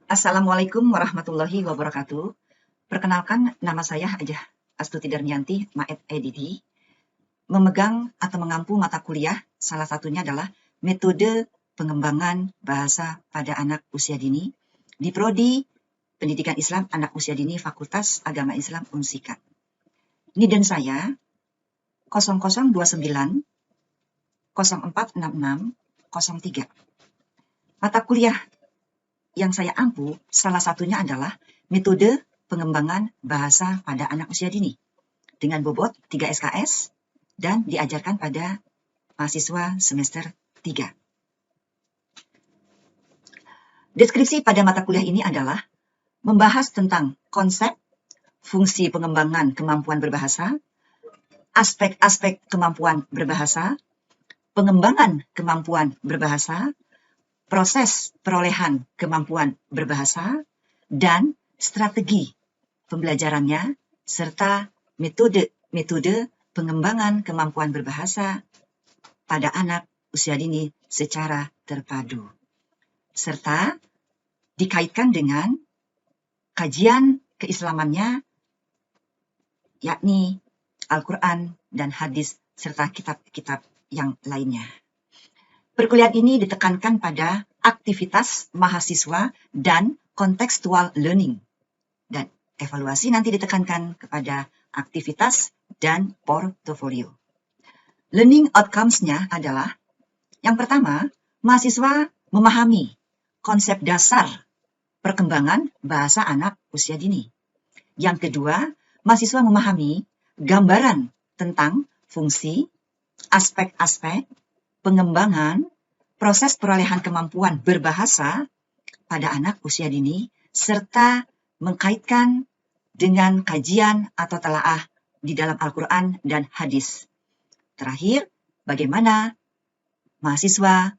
Assalamualaikum warahmatullahi wabarakatuh. Perkenalkan, nama saya Hajah Astuti Darmianti, Maet EDD, memegang atau mengampu mata kuliah, salah satunya adalah metode pengembangan bahasa pada anak usia dini di Prodi Pendidikan Islam Anak Usia Dini Fakultas Agama Islam Unsikat. NIDN saya 0029 0466 03. Mata kuliah yang saya ampu salah satunya adalah metode pengembangan bahasa pada anak usia dini dengan bobot 3 SKS dan diajarkan pada mahasiswa semester 3. Deskripsi pada mata kuliah ini adalah membahas tentang konsep, fungsi pengembangan kemampuan berbahasa, aspek-aspek kemampuan berbahasa, pengembangan kemampuan berbahasa, proses perolehan kemampuan berbahasa, dan strategi pembelajarannya, serta metode-metode pengembangan kemampuan berbahasa pada anak usia dini secara terpadu, serta dikaitkan dengan kajian keislamannya, yakni Al-Quran dan hadis, serta kitab-kitab yang lainnya. Perkuliahan ini ditekankan pada aktivitas mahasiswa dan contextual learning. Dan evaluasi nanti ditekankan kepada aktivitas dan portofolio. Learning outcomes-nya adalah, yang pertama, mahasiswa memahami konsep dasar perkembangan bahasa anak usia dini. Yang kedua, mahasiswa memahami gambaran tentang fungsi, aspek-aspek, pengembangan, proses perolehan kemampuan berbahasa pada anak usia dini, serta mengkaitkan dengan kajian atau telaah di dalam Al-Quran dan hadis. Terakhir, bagaimana mahasiswa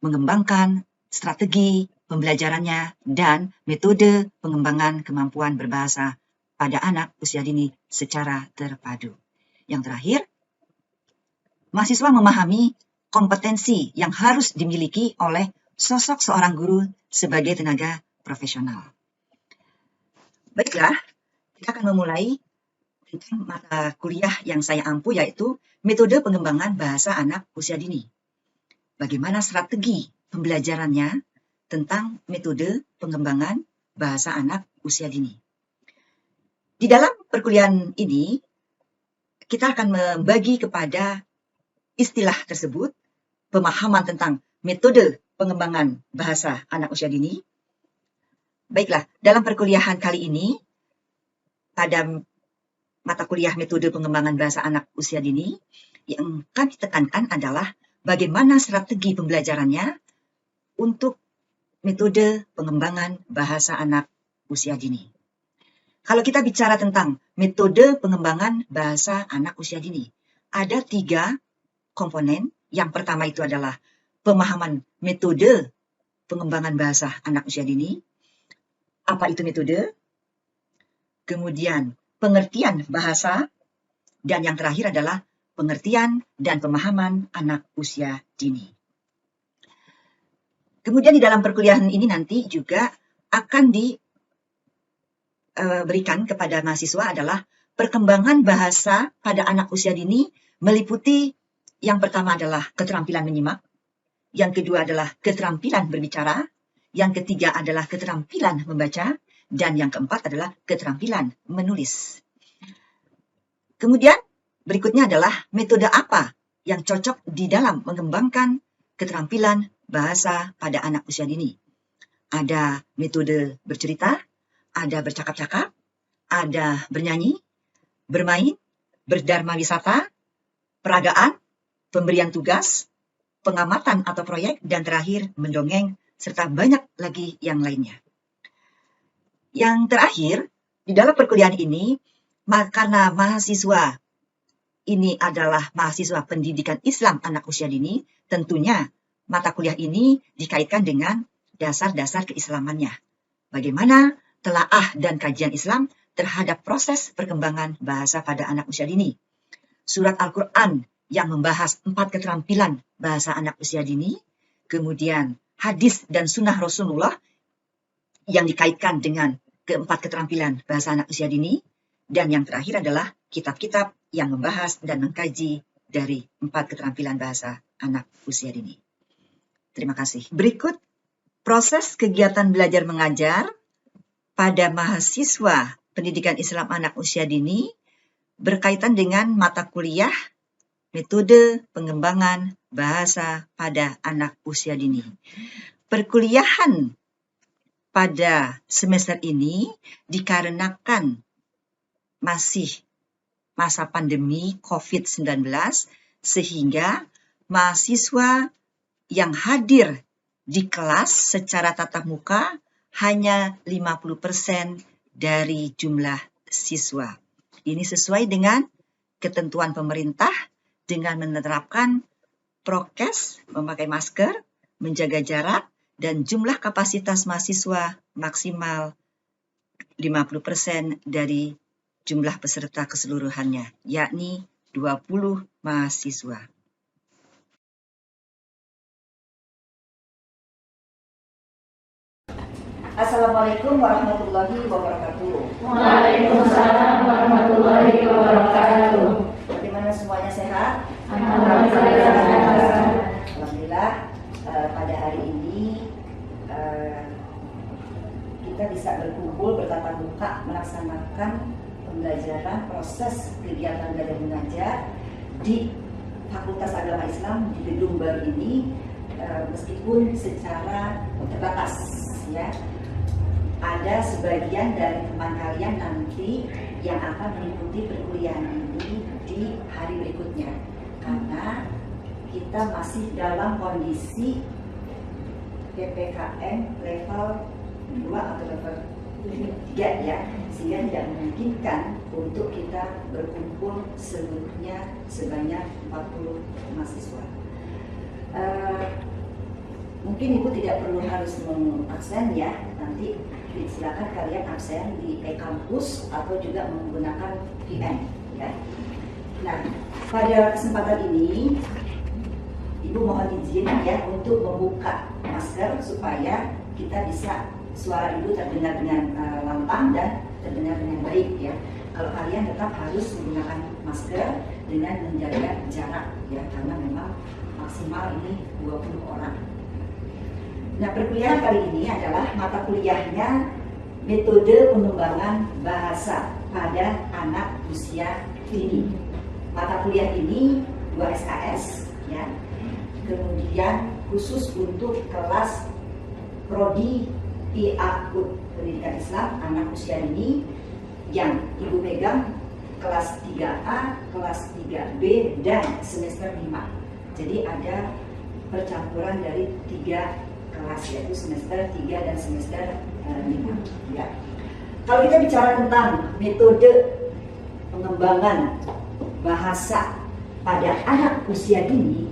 mengembangkan strategi pembelajarannya dan metode pengembangan kemampuan berbahasa pada anak usia dini secara terpadu. Yang terakhir, mahasiswa memahami kompetensi yang harus dimiliki oleh sosok seorang guru sebagai tenaga profesional. Baiklah, kita akan memulai tentang mata kuliah yang saya ampu, yaitu metode pengembangan bahasa anak usia dini. Bagaimana strategi pembelajarannya tentang metode pengembangan bahasa anak usia dini. Di dalam perkuliahan ini, kita akan membagi kepada istilah tersebut, pemahaman tentang metode pengembangan bahasa anak usia dini. Baiklah, dalam perkuliahan kali ini, pada mata kuliah metode pengembangan bahasa anak usia dini, yang kami tekankan adalah bagaimana strategi pembelajarannya untuk metode pengembangan bahasa anak usia dini. Kalau kita bicara tentang metode pengembangan bahasa anak usia dini, ada 3 komponen. Yang pertama itu adalah pemahaman metode pengembangan bahasa anak usia dini. Apa itu metode? Kemudian pengertian bahasa. Dan yang terakhir adalah pengertian dan pemahaman anak usia dini. Kemudian di dalam perkuliahan ini nanti juga akan diberikan kepada mahasiswa adalah perkembangan bahasa pada anak usia dini meliputi yang pertama adalah keterampilan menyimak, yang kedua adalah keterampilan berbicara, yang ketiga adalah keterampilan membaca, dan yang keempat adalah keterampilan menulis. Kemudian berikutnya adalah metode apa yang cocok di dalam mengembangkan keterampilan bahasa pada anak usia dini. Ada metode bercerita, ada bercakap-cakap, ada bernyanyi, bermain, berdharma wisata, peragaan, pemberian tugas, pengamatan atau proyek, dan terakhir mendongeng, serta banyak lagi yang lainnya. Yang terakhir, di dalam perkuliahan ini, karena mahasiswa ini adalah mahasiswa pendidikan Islam anak usia dini, tentunya mata kuliah ini dikaitkan dengan dasar-dasar keislamannya. Bagaimana telaah dan kajian Islam terhadap proses perkembangan bahasa pada anak usia dini. Surat Al-Quran yang membahas 4 keterampilan bahasa anak usia dini, kemudian hadis dan sunnah Rasulullah yang dikaitkan dengan keempat keterampilan bahasa anak usia dini. Dan yang terakhir adalah kitab-kitab yang membahas dan mengkaji dari 4 keterampilan bahasa anak usia dini. Terima kasih. Berikut proses kegiatan belajar mengajar pada mahasiswa pendidikan Islam anak usia dini berkaitan dengan mata kuliah metode pengembangan bahasa pada anak usia dini. Perkuliahan pada semester ini dikarenakan masih masa pandemi COVID-19 sehingga mahasiswa yang hadir di kelas secara tatap muka hanya 50% dari jumlah siswa. Ini sesuai dengan ketentuan pemerintah dengan menerapkan prokes, memakai masker, menjaga jarak, dan jumlah kapasitas mahasiswa maksimal 50% dari jumlah peserta keseluruhannya, yakni 20 mahasiswa. Assalamualaikum warahmatullahi wabarakatuh. Waalaikumsalam warahmatullahi wabarakatuh. Bagaimana semuanya sehat? Alhamdulillah. Alhamdulillah, pada hari ini kita bisa berkumpul bertatap muka melaksanakan pembelajaran proses kegiatan belajar mengajar di Fakultas Agama Islam di gedung baru ini, meskipun secara terbatas, ya. Ada sebagian dari teman kalian nanti yang akan mengikuti perkuliahan ini di hari berikutnya, karena kita masih dalam kondisi PPKM level 2 atau level 3, ya, sehingga tidak memungkinkan untuk kita berkumpul seluruhnya sebanyak 40 mahasiswa. Mungkin Ibu tidak perlu harus mengabsen, ya, nanti silakan kalian absen di e-kampus atau juga menggunakan VN, ya. Nah, pada kesempatan ini Ibu mohon izin, ya, untuk membuka masker supaya kita bisa suara Ibu terdengar dengan lantang dan terdengar dengan baik, ya. Kalau kalian tetap harus menggunakan masker dengan menjaga jarak, ya, karena memang maksimal ini 20 orang. Nah, perkuliahan kali ini adalah mata kuliahnya metode pengembangan bahasa pada anak usia dini. Mata kuliah ini 2 SKS, ya. Kemudian khusus untuk kelas Prodi PAUD Pendidikan Islam anak usia dini yang Ibu pegang kelas 3A, kelas 3B, dan semester 5. Jadi ada percampuran dari 3 kelas, yaitu semester 3 dan semester 5, ya. Kalau kita bicara tentang metode pengembangan bahasa pada anak usia dini,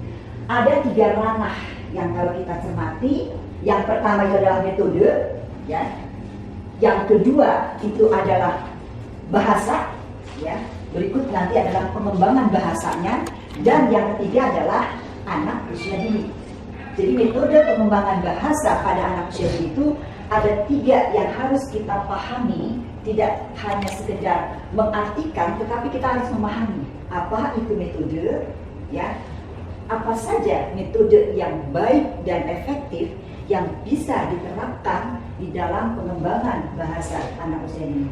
ada 3 ranah yang kalau kita cermati. Yang pertama itu adalah metode, ya. Yang kedua itu adalah bahasa, ya. Berikut nanti adalah pengembangan bahasanya, dan yang ketiga adalah anak usia dini. Jadi metode pengembangan bahasa pada anak usia dini itu ada 3 yang harus kita pahami, tidak hanya sekedar mengartikan, tetapi kita harus memahami apa itu metode, ya, apa saja metode yang baik dan efektif yang bisa diterapkan di dalam pengembangan bahasa anak usia dini,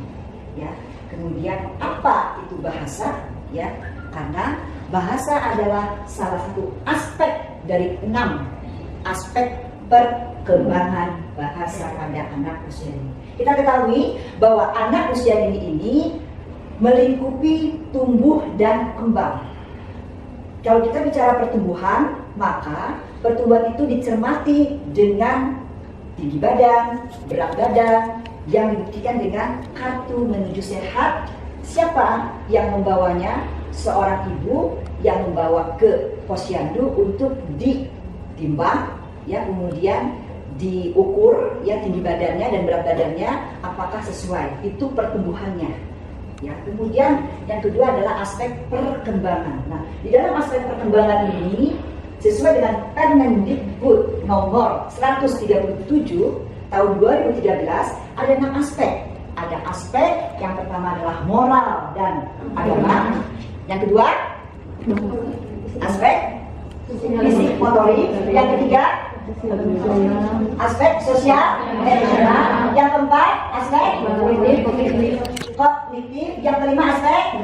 ya. Kemudian apa itu bahasa, ya, karena bahasa adalah salah satu aspek dari 6 aspek perkembangan bahasa pada anak usia dini. Kita ketahui bahwa anak usia dini ini melingkupi tumbuh dan kembang. Kalau kita bicara pertumbuhan, maka pertumbuhan itu dicermati dengan tinggi badan, berat badan, yang dibuktikan dengan kartu menuju sehat. Siapa yang membawanya? Seorang ibu yang membawa ke posyandu untuk ditimbang, ya, kemudian diukur, ya, tinggi badannya dan berat badannya apakah sesuai, itu pertumbuhannya, ya. Kemudian yang kedua adalah aspek perkembangan. Nah, di dalam aspek perkembangan ini sesuai dengan Permendikbud nomor 137 tahun 2013 ada 6 aspek. Ada aspek yang pertama adalah moral dan agama. Yang kedua, aspek fisik motorik. Yang ketiga, aspek sosial emosional. Yang keempat, aspek kognitif. Yang kelima, aspek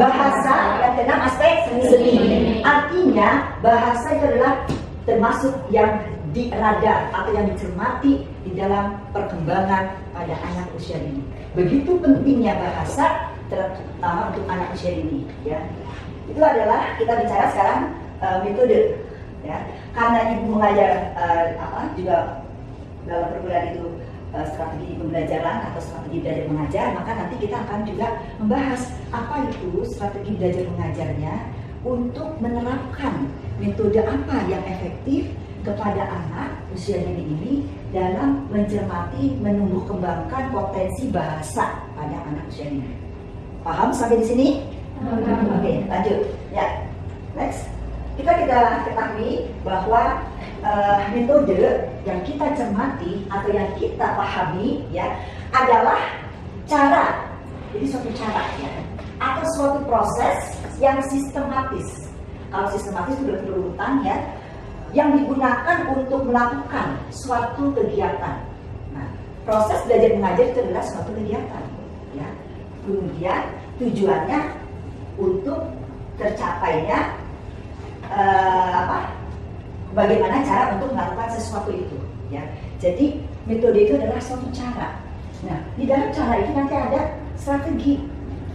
bahasa. Yang keenam, aspek seni. Artinya bahasa itu adalah termasuk yang diradar atau yang dicermati di dalam perkembangan pada anak usia dini. Begitu pentingnya bahasa terutama untuk anak usia dini, ya. Itu adalah kita bicara sekarang metode, ya. Karena ibu mengajar juga dalam perguruan itu strategi pembelajaran atau strategi belajar mengajar, maka nanti kita akan juga membahas apa itu strategi belajar mengajarnya untuk menerapkan metode apa yang efektif kepada anak usia dini ini dalam mencermati, menumbuh kembangkan potensi bahasa pada anak usia dini. Paham sampai di sini? Oke, lanjut. Ya, next. Kita ketahui bahwa metode yang kita cermati atau yang kita pahami, ya, adalah cara. Jadi suatu cara, ya, atau suatu proses yang sistematis. Kalau sistematis itu berurutan, ya, yang digunakan untuk melakukan suatu kegiatan. Nah, proses belajar mengajar itu adalah suatu kegiatan, ya. Kemudian tujuannya untuk tercapainya bagaimana cara untuk melakukan sesuatu itu, ya. Jadi metode itu adalah suatu cara. Nah, di dalam cara itu nanti ada strategi,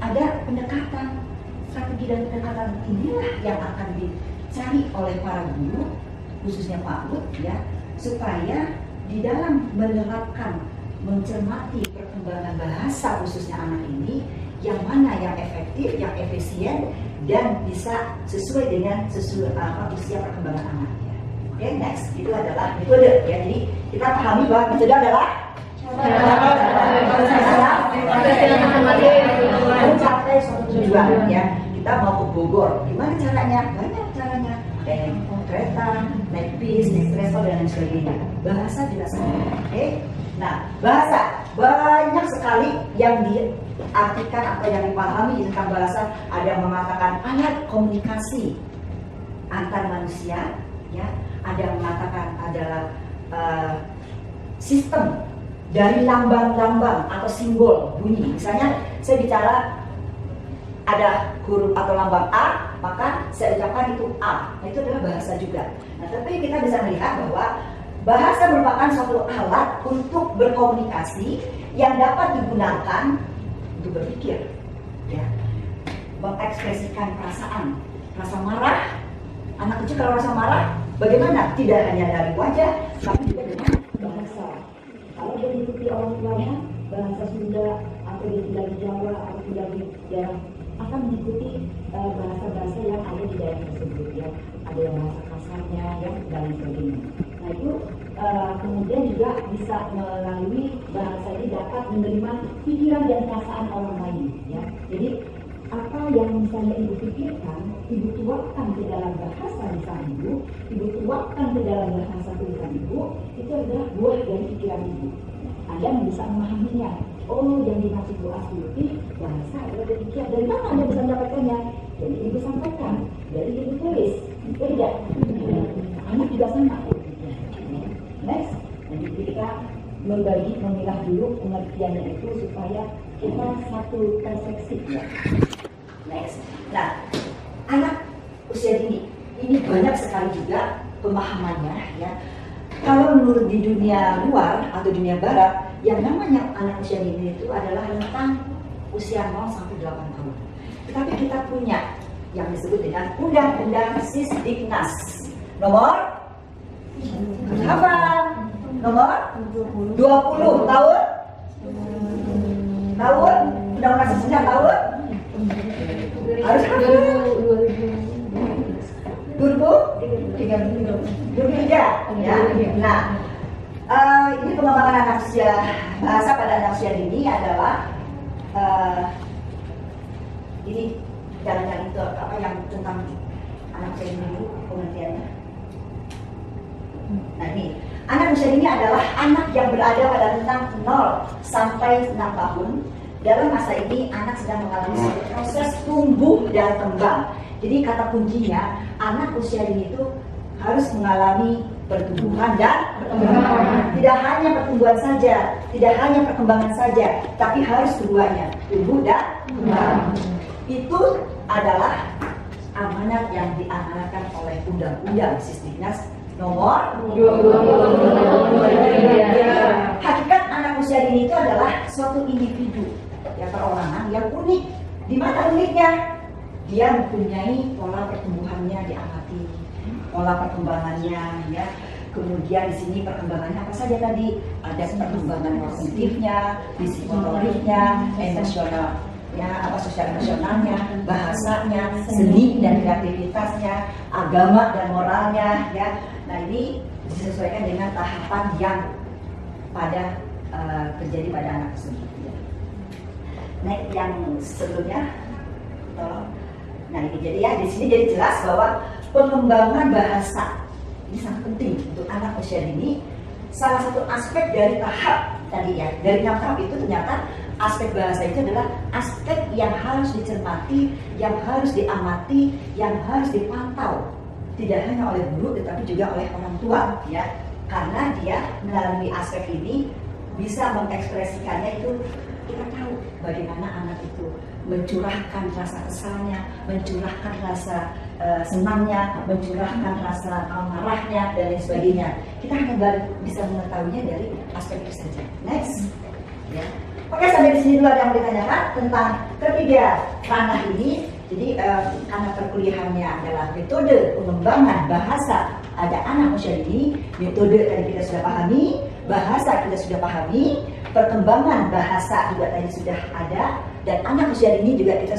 ada pendekatan. Strategi dan pendekatan inilah yang akan dicari oleh para guru, khususnya Pak Lut, ya, supaya di dalam menerapkan, mencermati perkembangan bahasa khususnya anak ini, yang mana yang efektif, yang efisien, dan bisa sesuai dengan usia perkembangan anaknya. Oke, next, itu adalah metode, ya. Jadi kita pahami bahwa metode adalah mencapai suatu tujuan, ya. Kita mau ke Bogor, gimana caranya? Banyak caranya. Naik kereta, naik bis, naik travel, dan lain sebagainya. Bahasa juga sama. Oke. Nah, bahasa banyak sekali yang diartikan atau yang dipahami tentang bahasa. Ada yang mengatakan alat komunikasi antar manusia, ya. Ada yang mengatakan adalah sistem dari lambang-lambang atau simbol bunyi. Misalnya saya bicara ada huruf atau lambang A, maka saya ucapkan itu A. Nah, itu adalah bahasa juga. Nah, tapi kita bisa melihat bahwa bahasa merupakan suatu alat untuk berkomunikasi yang dapat digunakan untuk berpikir, ya, mengekspresikan perasaan. Rasa marah, anak kecil kalau rasa marah, bagaimana? Tidak hanya dari wajah, tapi juga dengan bahasa. Kalau dia diikuti orang tuanya, bahasa Sunda, atau dia tinggal di Jawa, atau tinggal di daerah, akan mengikuti bahasa-bahasa yang ada di daerah tersebut, ya. Ada yang bahasa kasarnya, ya, dan lain sebagainya. Nah, itu kemudian juga bisa melalui bahasa ini dapat menerima pikiran dan perasaan orang lain, ya. Jadi apa yang misalnya ibu pikirkan, ibu tuangkan ke dalam bahasa lisan ibu tuangkan ke dalam bahasa tulisan ibu, itu adalah buah dari pikiran ibu. Anda bisa memahaminya. Oh, yang dimaksud Bu Astuti bahasa adalah demikian. Dari mana Anda bisa mendapatkannya? Jadi ibu sampaikan, dari ibu tulis, tidak. Anak juga sama. Next, nanti kita memilah dulu pengertiannya itu supaya kita satu persepsi, ya. Next, nah, anak usia dini ini banyak sekali juga pemahamannya, ya. Kalau menurut di dunia luar atau dunia barat, yang namanya anak usia dini itu adalah rentang usia 0 sampai 8 tahun. Tetapi kita punya yang disebut dengan Undang-Undang Sisdiknas nomor berapa? Nomor 20 tahun Undang-Undang Sisdiknas tahun harus 2003, ya. Nah, ini pengembangan anak usia bahasa pada anak usia dini adalah ini jalan-jalan itu apa yang tentang anak usia dini pengertiannya. Nah, ini Anak usia dini adalah anak yang berada pada rentang 0 sampai 6 tahun. Dalam masa ini anak sedang mengalami suatu proses tumbuh dan kembang. Jadi kata kuncinya, anak usia dini itu harus mengalami pertumbuhan dan perkembangan. Tidak hanya pertumbuhan saja, tidak hanya perkembangan saja, tapi harus keduanya, tumbuh dan kembang. Itu adalah amanat yang diamanatkan oleh Undang-Undang Sisdiknas nomor 20. Hakikat anak usia dini itu adalah suatu individu, ya, perorangan yang unik. Di mana uniknya? Dia mempunyai pola pertumbuhannya diamati, pola perkembangannya, ya. Kemudian di sini perkembangannya apa saja tadi? Ada perkembangan kognitifnya, psikomotoriknya, emosional, ya, sosial emosionalnya, bahasanya, seni dan kreativitasnya, agama dan moralnya, ya. Nah, ini disesuaikan dengan tahapan yang terjadi pada anak tersebut. Ya. Nah, yang sebelumnya, tolong. Nah, ini jadi ya, di sini jadi jelas bahwa pengembangan bahasa ini sangat penting untuk anak usia dini. Salah satu aspek dari tahap tadi ya, dari 6 tahap itu ternyata aspek bahasa itu adalah aspek yang harus dicermati, yang harus diamati, yang harus dipantau. Tidak hanya oleh guru, tetapi juga oleh orang tua, ya. Karena dia melalui aspek ini bisa mengekspresikannya itu, kita tahu bagaimana anak itu mencurahkan rasa kesalnya, mencurahkan rasa senangnya, mencurahkan rasa marahnya, dan lain sebagainya. Kita hanya bisa mengetahuinya dari aspek itu saja. Next, ya. Oke, sampai di sini dulu ada yang ditanyakan tentang ketiga ranah ini. Jadi karena perkuliahannya adalah metode pengembangan bahasa ada anak usia dini, metode tadi kita sudah pahami, bahasa kita sudah pahami, perkembangan bahasa juga tadi sudah ada, dan anak usia dini juga kita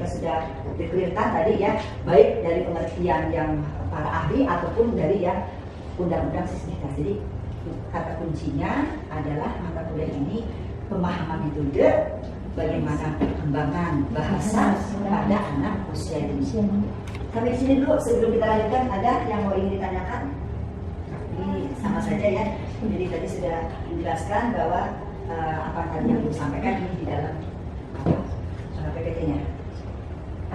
sudah dikelirkan tadi ya, baik dari pengertian yang para ahli ataupun dari yang undang-undang Sisdiknas. Jadi kata kuncinya adalah mata kuliah ini pemahaman metode bagaimana perkembangan bahasa pada anak usia dini. Sampai di sini dulu, sebelum kita lanjutkan ada yang mau ingin ditanyakan? Ini sama saja ya. Jadi tadi sudah dijelaskan bahwa apa tadi yang disampaikan ini di dalam PPT-nya.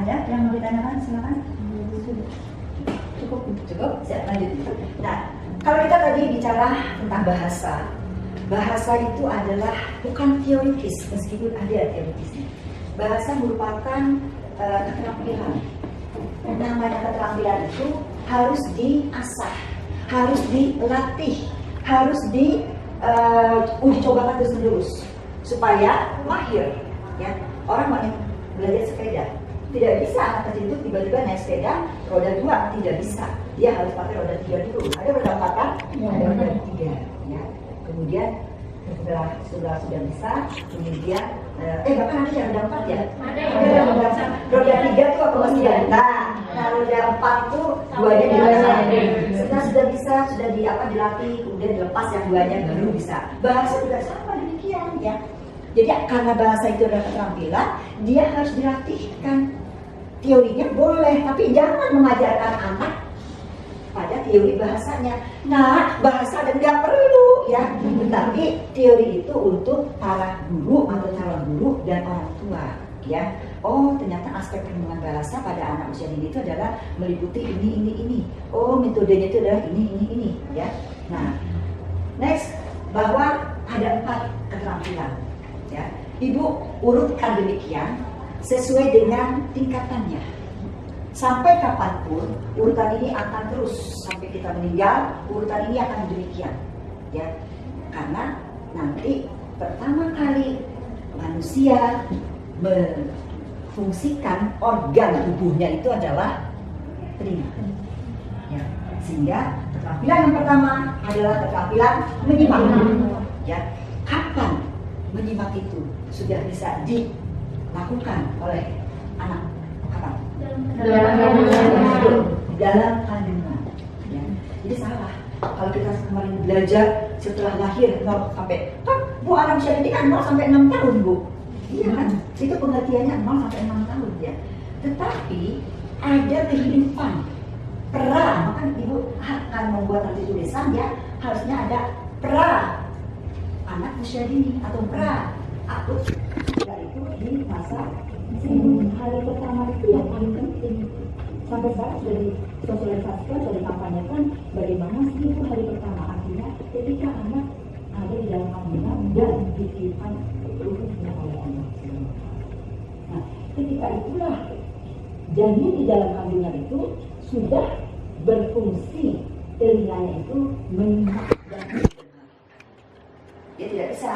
Ada yang mau ditanyakan? Silakan. Cukup. Siap, lanjut. Nah, kalau kita tadi bicara tentang bahasa itu adalah bukan teoritis, meskipun ada teoritisnya. Bahasa merupakan keterampilan. Namanya keterampilan itu harus diasah, harus dilatih, harus uji cobakan terus-menerus supaya mahir. Ya, orang mau belajar sepeda, tidak bisa anak kecil itu tiba-tiba naik sepeda roda 2, tidak bisa. Dia harus pakai roda 3 dulu. Ada roda 4 kan? Ada roda 3. Ya. Kemudian sudah bisa, kemudian bahkan ada yang roda 4 ya. Ada roda 3 itu apa masih ada. Nah, roda 4 itu duanya dilepas. Setelah sudah bisa, sudah dilatih, kemudian dilepas yang duanya baru bisa. Bahasa juga sama demikian ya. Jadi karena bahasa itu adalah keterampilan, dia harus dilatihkan. Teorinya boleh, tapi jangan mengajarkan anak pada teori bahasanya. Nah, bahasa dan nggak perlu ya. Tetapi teori itu untuk para guru atau calon guru dan orang tua ya. Oh, ternyata aspek perkembangan bahasa pada anak usia dini itu adalah meliputi ini. Oh, metodenya itu adalah ini ya. Nah, next, bahwa ada 4 keterampilan. Ya, Ibu urutkan demikian sesuai dengan tingkatannya. Sampai kapanpun urutan ini akan terus sampai kita meninggal, urutan ini akan demikian. Ya, karena nanti pertama kali manusia memfungsikan organ tubuhnya itu adalah telinga. Ya, sehingga keterampilan yang pertama adalah keterampilan menyimak. Ya, kapan menyimak itu sudah bisa dilakukan oleh anak? Kapan? Dalam kandungan. Ya. Jadi salah. Kalau kita kemarin belajar setelah lahir 0 sampai Bu anak usia dini kan 0 sampai 6 tahun Bu. Iya kan? Itu pengertiannya 0 sampai 6 tahun ya. Tetapi ada kehidupan pra, maka ibu akan membuat nanti tulisan ya, harusnya ada pra anak usia dini atau pra aku itu di masa hari pertama itu yang paling penting. Sampai sekarang sudah disosialisasikan, sudah dikampanyekan bagaimana sih itu hari pertama, artinya ketika anak ada di dalam kandungan dan dititipkan ruhnya oleh Allah. Nah, ketika itulah janin di dalam kandungan itu sudah berfungsi, telinganya itu menyimak dan mendengar. Dia tidak bisa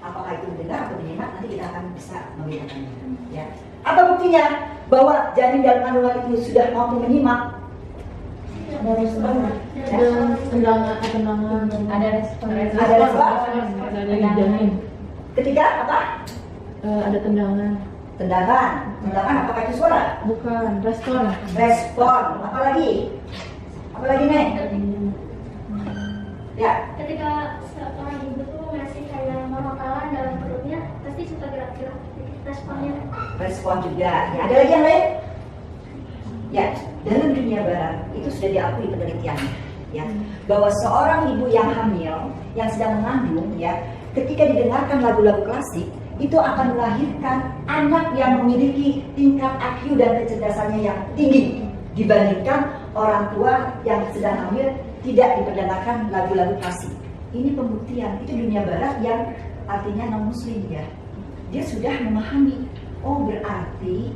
apakah itu mendengar atau menyimak, nanti kita akan bisa membedakannya. Ya. Apa buktinya bahwa janin dalam kandungan itu sudah mampu menyimak? Ada respon, ada respon. Ada janin. Ketika apa? Ada tendangan. Tendangan apakah itu suara? Bukan, respon. Respon, apalagi Neng? Ya, Ketika seorang ibu tuh ngasih kayak makanan dalam perutnya, pasti suka gerak-gerak responnya. respon juga. Ya, ada lagi yang lain? Ya, dalam dunia barat itu sudah diakui penelitiannya, ya, bahwa seorang ibu yang hamil, yang sedang mengandung, ya, ketika didengarkan lagu-lagu klasik, itu akan melahirkan anak yang memiliki tingkat IQ dan kecerdasannya yang tinggi dibandingkan orang tua yang sedang hamil tidak diperdengarkan lagu-lagu klasik. Ini pembuktian, itu dunia barat yang artinya non-muslim, ya. Dia sudah memahami, oh berarti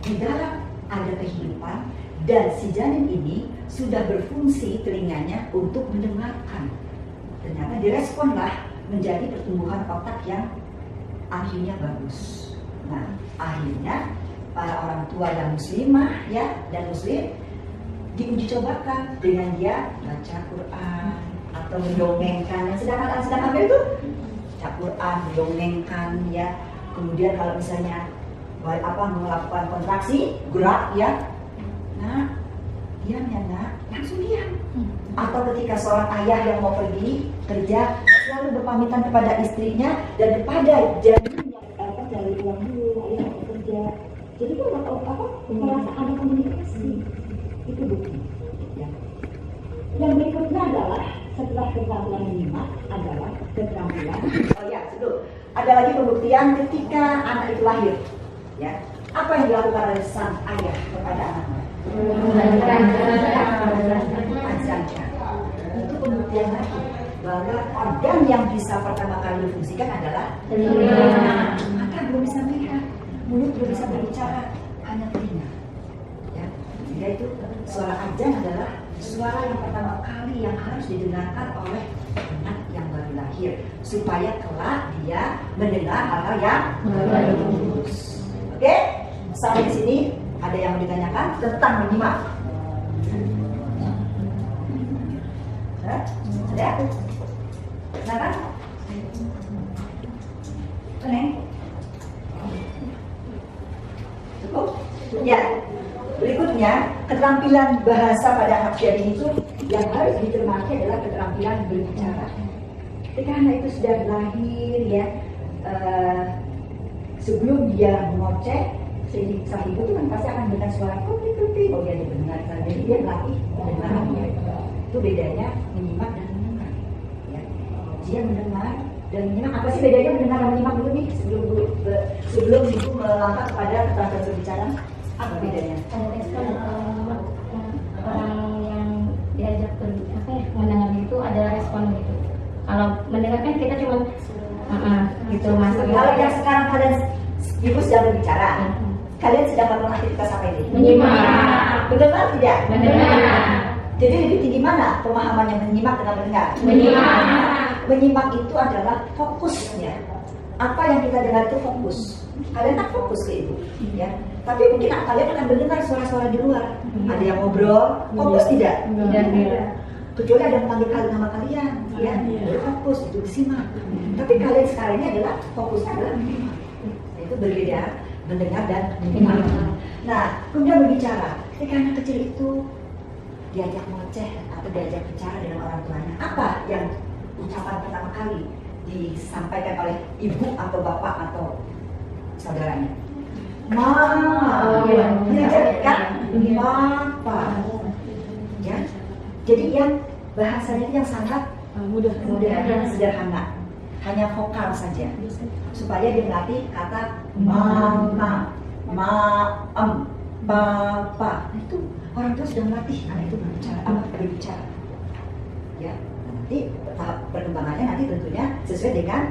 di dalam ada kehidupan dan si janin ini sudah berfungsi telinganya untuk mendengarkan. Ternyata diresponlah menjadi pertumbuhan otak yang akhirnya bagus. Nah, akhirnya para orang tua yang muslimah, ya, dan muslim diuji cobakan dengan dia baca Quran atau mendongengkan. Sedangkan hamil itu baca Quran, mendongengkan, ya. Kemudian kalau misalnya melakukan kontraksi, gerak, ya, nah, diam ya nak, langsung diam. Atau ketika seorang ayah yang mau pergi kerja selalu berpamitan kepada istrinya dan kepada janin yang cari uang dulu, ayah mau kerja. Jadi itu merasa ada komunikasi. Itu bukti. Ya. Yang berikutnya adalah setelah keterampilan menyimak adalah keterampilan. Oh ya, sebelum ada lagi pembuktian ketika anak itu lahir. Ya, apa yang dilakukan oleh sang ayah kepada anaknya? Ajarkan. Itu pembuktian lagi bahwa organ yang bisa pertama kali difungsikan adalah telinga. Mata belum bisa melihat, mulut belum bisa berbicara, hanya telinga. Ya, sehingga itu suara azan adalah suara yang pertama kali yang harus didengarkan oleh anak yang baru lahir supaya kelak dia mendengar hal-hal yang bagus. Oke, sampai di sini ada yang ditanyakan tentang menyimak. Ada? Kenapa? Neng? Cukup? Ya. Berikutnya, keterampilan bahasa pada anak usia dini itu yang harus dicermati adalah keterampilan berbicara. Ketika anak itu sudah lahir, ya, sebelum dia ngoceh, sang ibu itu kan pasti akan mendengar suara tupi. Oh ya, didengar. Jadi dia melatih pendengarannya. Itu bedanya menyimak dan mendengar. Ya. Dia mendengar dan menyimak. Apa sih bedanya mendengar dan menyimak dulu nih? Sebelum ibu melangkah kepada keterampilan berbicara, apa bedanya? Ada respon orang yang diajak mendengar itu ada respon gitu. Kalau mendengar kan kita cuma gitu masuk. Kalau yang sekarang kalian ibu sedang berbicara, kalian sedang melakukan aktivitas apa ini? Menyimak. Mendengar tidak? Mendengar. Jadi lebih tinggi mana pemahamannya menyimak dengan mendengar? Menyimak. Menyimak itu adalah fokusnya. Apa yang kita dengar itu fokus. Kalian tak fokus ke itu, ya. Tapi mungkin kalian akan mendengar suara-suara di luar. Ada yang ngobrol, fokus tidak? Tidak. Kecuali ada yang memanggil nama kalian, ya. Fokus itu disimak. Tapi kalian sekarang ini adalah fokusnya adalah menyimak. Itu berbeda mendengar dan menyimak. Nah, kemudian berbicara. Ketika anak kecil itu diajak ngoceh atau diajak bicara dengan orang tuanya, apa yang ucapan pertama kali disampaikan oleh ibu atau bapak atau saudaranya? Ma, kan? Papa. Jadi yang bahasanya itu yang sangat Mudah. mudah dan sederhana, hanya vokal saja, supaya dia melatih kata mama, maem, papa. Itu orang tua sudah melatih anak itu berbicara. Ya, nanti tahap perkembangannya nanti tentunya sesuai dengan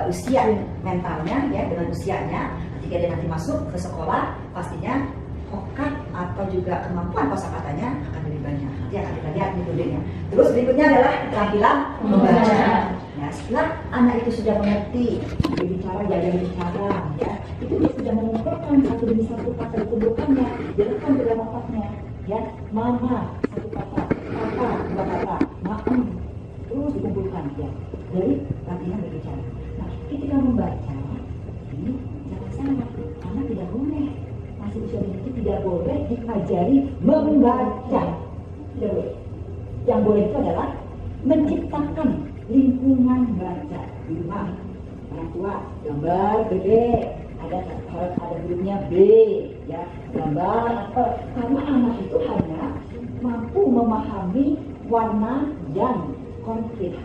usia mentalnya, ya, dengan usianya. Ketika dia nanti masuk ke sekolah, pastinya vokal atau juga kemampuan kosakatanya akan lebih banyak. Nanti akan kita lihat metodenya. Terus berikutnya adalah keterampilan membaca. Ya, setelah anak itu sudah mengerti berbicara, belajar berbicara, ya, itu dia sudah mengumpulkan satu demi satu kata dikumpulkannya, direkam ke dalam otaknya. Ya, mama satu kata, papa dua kata, maem, terus dikumpulkan, ya, dari latihan berbicara. Nah, ketika membaca ini jangan salah, karena tidak boleh masih usia itu tidak boleh diajari membaca, tidak boleh. Yang boleh itu adalah menciptakan lingkungan baca di rumah. Orang tua gambar bebek, ada hurufnya B, ya, gambar apa? Karena anak itu hanya mampu memahami warna yang konkret,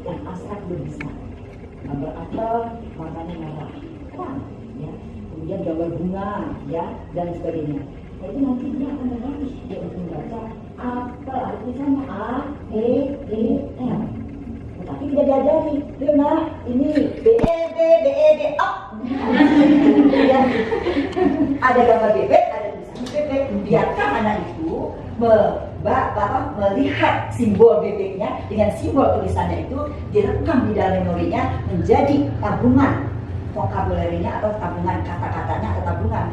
yang abstrak belum bisa. Gambar apel warnanya merah, terang, ya. Kemudian gambar bunga, ya, dan sebagainya. Nah, itu nanti dia akan berlatih dia untuk membaca apel, ada tulisannya A, E, L. Tapi tidak diajari, nak ini B E D A. Ya. Ada gambar bebek, ada tulisan bebek. Biarkan anak itu melihat simbol bebeknya dengan simbol tulisannya itu direkam di dalam memorinya menjadi tabungan vokabularinya atau tabungan kata-katanya atau tabungan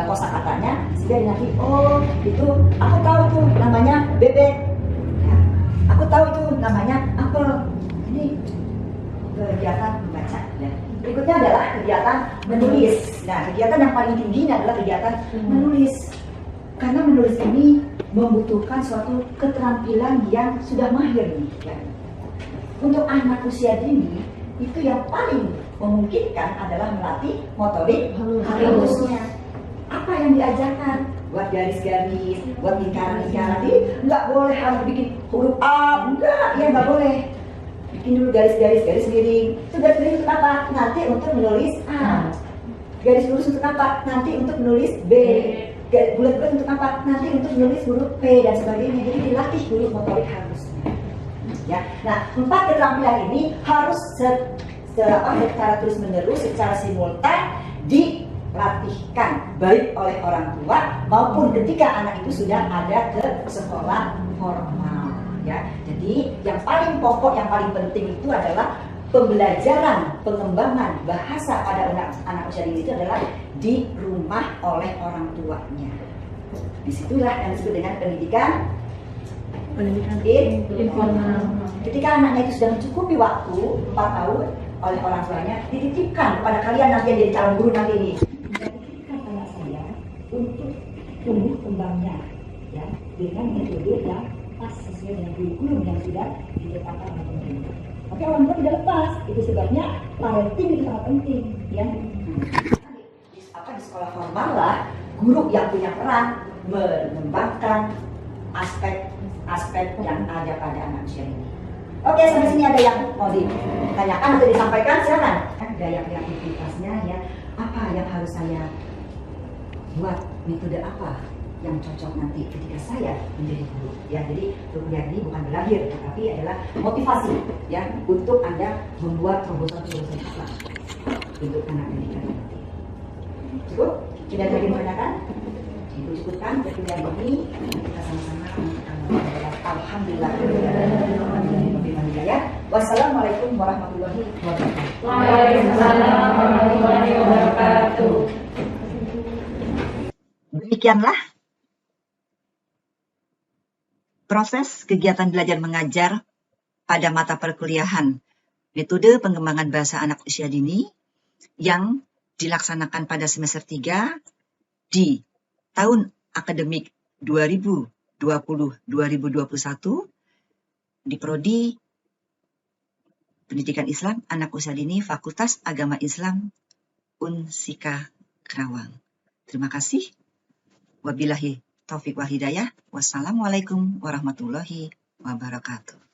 kosakatanya, sehingga nanti oh itu aku tahu tuh namanya bebek, ya, aku tahu itu namanya apel. Ini kegiatan membaca, ya. Berikutnya adalah kegiatan menulis. Nah, kegiatan yang paling tinggi adalah kegiatan menulis, karena menulis ini membutuhkan suatu keterampilan yang sudah mahir, ya. Untuk anak usia dini itu yang paling memungkinkan adalah melatih motorik halusnya. Apa yang diajarkan? Buat garis-garis, buat lingkaran-lingkaran. Jadi nggak boleh harus bikin huruf A, enggak, ya nggak boleh. Bikin dulu garis-garis, garis miring. Itu garis miring untuk apa? Nanti untuk menulis A. Garis lurus untuk apa? Nanti untuk menulis B. Bulat-bulat untuk apa? Nanti untuk menulis huruf P dan sebagainya. Jadi dilatih dulu motorik halusnya. Ya. Nah, 4 keterampilan ini harus secara terus-menerus, secara simultan dilatihkan baik oleh orang tua maupun ketika anak itu sudah ada ke sekolah formal, ya. Jadi yang paling pokok, yang paling penting itu adalah pembelajaran pengembangan bahasa pada anak usia dini itu adalah di rumah oleh orang tuanya. Disitulah yang disebut dengan pendidikan informal. Ketika anaknya itu sudah mencukupi waktu 4 tahun oleh orang tuanya, dititipkan kepada kalian nanti yang jadi calon guru nanti ini. Dititipkan anak saya untuk tumbuh kembangnya, ya, dengan metode yang pas sesuai dengan kurikulum yang sudah ditetapkan oleh pemerintah. Tapi orang tua tidak lepas, itu sebabnya parenting itu sangat penting, ya. Di sekolah formal lah, guru yang punya peran mengembangkan aspek yang ada pada anak usia ini. Oke, sampai sini ada yang mau ditanyakan atau disampaikan, silakan. Gaya kreativitasnya, ya, apa yang harus saya buat, metode apa yang cocok nanti ketika saya menjadi guru, ya. Jadi kuliah ini bukan berlahir, tetapi adalah motivasi, ya, untuk Anda membuat terobosan-terobosan apa untuk anak didik nanti. Cukup? Tidak ada lagi pertanyaan? Cukupkan kuliah ini, kita sama-sama alhamdulillah. Wassalamualaikum warahmatullahi wabarakatuh. Waalaikumsalam warahmatullahi wabarakatuh. Demikianlah proses kegiatan belajar mengajar pada mata perkuliahan metode pengembangan bahasa anak usia dini yang dilaksanakan pada semester 3 di tahun akademik 2020-2021 di Prodi Pendidikan Islam Anak Usia Dini Fakultas Agama Islam Unsika Kerawang. Terima kasih. Wabillahi taufiq wal hidayah. Wassalamualaikum warahmatullahi wabarakatuh.